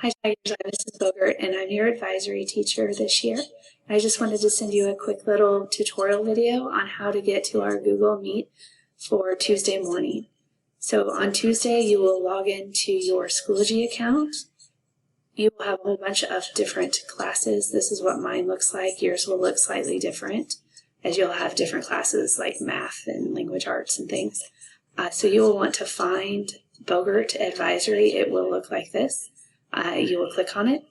Hi, Tigers. I'm Mrs. Bogert, and I'm your advisory teacher this year. I just wanted to send you a quick little tutorial video on how to get to our Google Meet for Tuesday morning. So on Tuesday, you will log into your Schoology account. You will have a whole bunch of different classes. This is what mine looks like. Yours will look slightly different, as you'll have different classes like math and language arts and things. So you will want to find Bogert Advisory. It will look like this. You will click on it.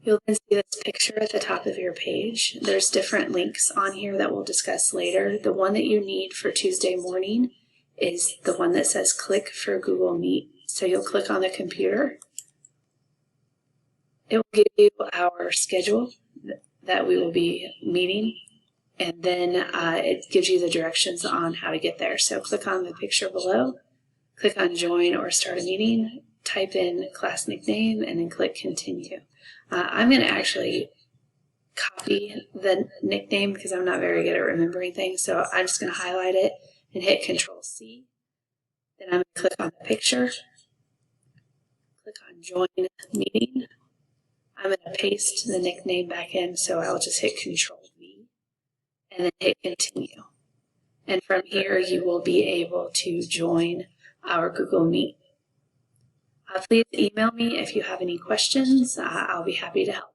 You'll then see this picture at the top of your page. There's different links on here that we'll discuss later. The one that you need for Tuesday morning is the one that says click for Google Meet. So you'll click on the computer. It will give you our schedule that we will be meeting, and then it gives you the directions on how to get there. So click on the picture below. Click on join or start a meeting, type in class nickname, and then click continue. I'm going to actually copy the nickname because I'm not very good at remembering things. So I'm just going to highlight it and hit Control-C. Then I'm going to click on the picture, click on join meeting. I'm going to paste the nickname back in, so I'll just hit Control-V and then hit continue. And from here, you will be able to join our Google Meet. Please email me if you have any questions. I'll be happy to help.